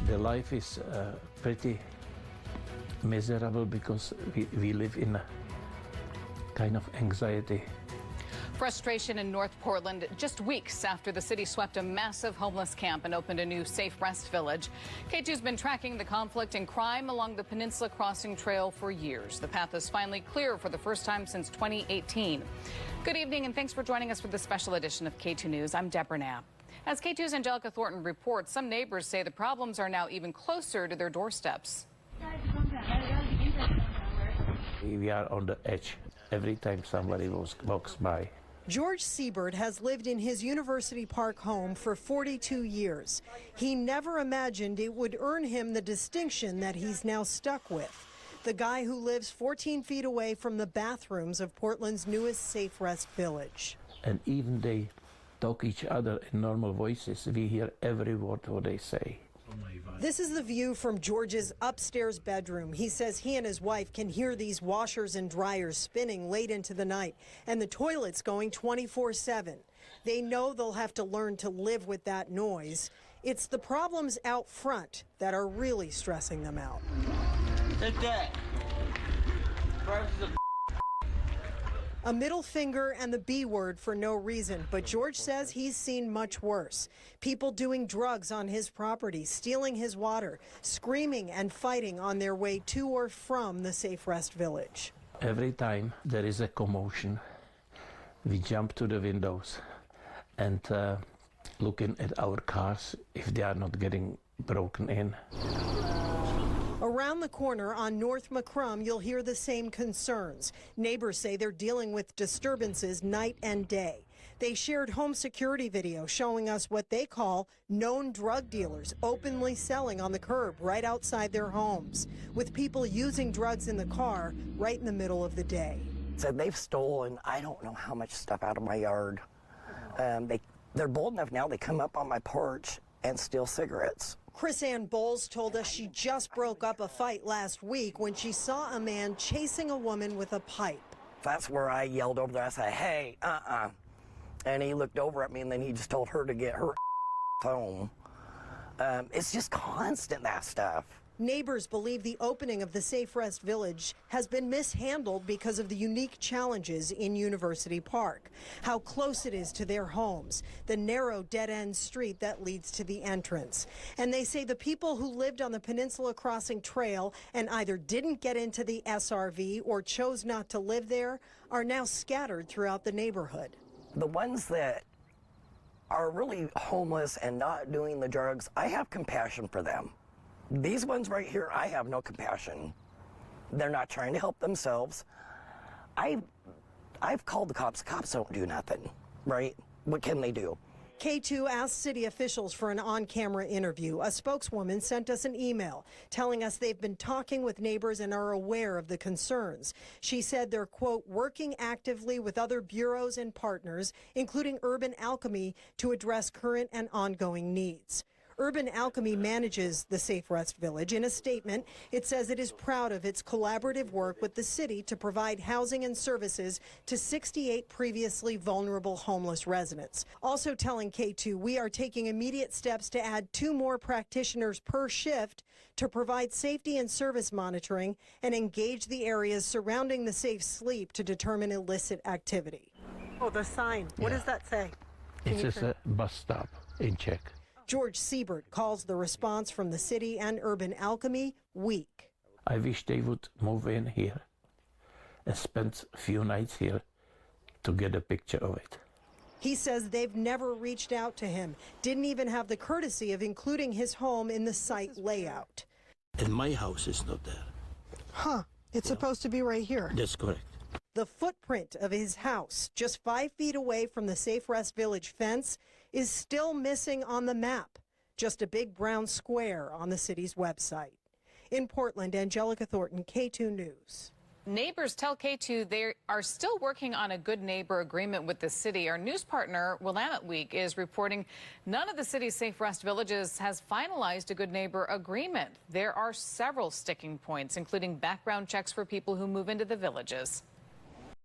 The life is pretty miserable because we live in a kind of anxiety. Frustration in North Portland just weeks after the city swept a massive homeless camp and opened a new safe rest village. K2's been tracking the conflict and crime along the Peninsula Crossing Trail for years. The path is finally clear for the first time since 2018. Good evening and thanks for joining us for this special edition of K2 News. I'm Deborah Knapp. As K2's Angelica Thornton reports, some neighbors say the problems are now even closer to their doorsteps. We are on the edge every time somebody walks by. George Siebert has lived in his University Park home for 42 years. He never imagined it would earn him the distinction that he's now stuck with. The guy who lives 14 feet away from the bathrooms of Portland's newest safe rest village. And even they talk each other in normal voices. We hear every word what they say. This is the view from George's upstairs bedroom. He says he and his wife can hear these washers and dryers spinning late into the night and the toilets going 24/7. They know they'll have to learn to live with that noise. It's the problems out front that are really stressing them out. Take that. A middle finger and the B word for no reason, but George says he's seen much worse. People doing drugs on his property, stealing his water, screaming and fighting on their way to or from the safe rest village. Every time there is a commotion, we jump to the windows and looking at our cars if they are not getting broken in. Around the corner on North Macrum, you'll hear the same concerns. Neighbors say they're dealing with disturbances night and day. They shared home security video showing us what they call known drug dealers openly selling on the curb right outside their homes, with people using drugs in the car right in the middle of the day. So they've stolen, I don't know how much stuff out of my yard. They're bold enough now, they come up on my porch and steal cigarettes. Chris Ann Bowles told us she just broke up a fight last week when she saw a man chasing a woman with a pipe. That's where I yelled over there. I said, hey, And he looked over at me and then he just told her to get her home. It's just constant, that stuff. Neighbors believe the opening of the Safe Rest Village has been mishandled because of the unique challenges in University Park, how close it is to their homes, the narrow dead-end street that leads to the entrance. And they say the people who lived on the Peninsula Crossing Trail and either didn't get into the SRV or chose not to live there are now scattered throughout the neighborhood. The ones that are really homeless and not doing the drugs, I have compassion for them. These ones right here, I have no compassion. They're not trying to help themselves. I've called the cops. Cops don't do nothing, right? What can they do? K2 asked city officials for an on-camera interview. A spokeswoman sent us an email telling us they've been talking with neighbors and are aware of the concerns. She said they're, quote, working actively with other bureaus and partners, including Urban Alchemy, to address current and ongoing needs. Urban Alchemy manages the Safe Rest Village. In a statement, it says it is proud of its collaborative work with the city to provide housing and services to 68 previously vulnerable homeless residents. Also telling K2, we are taking immediate steps to add 2 more practitioners per shift to provide safety and service monitoring and engage the areas surrounding the safe sleep to determine illicit activity. Oh, the sign. What does that say? It's just a bus stop in Czech. George Siebert calls the response from the city and Urban Alchemy weak. I wish they would move in here and spend a few nights here to get a picture of it. He says they've never reached out to him, didn't even have the courtesy of including his home in the site layout. And my house is not there. Huh, it's supposed to be right here. That's correct. The footprint of his house, just 5 feet away from the Safe Rest Village fence, is still missing on the map, just a big brown square on the city's website. In Portland, Angelica Thornton, K2 News. Neighbors tell K2 they are still working on a good neighbor agreement with the city. Our news partner, Willamette Week, is reporting none of the city's Safe Rest villages has finalized a good neighbor agreement. There are several sticking points, including background checks for people who move into the villages.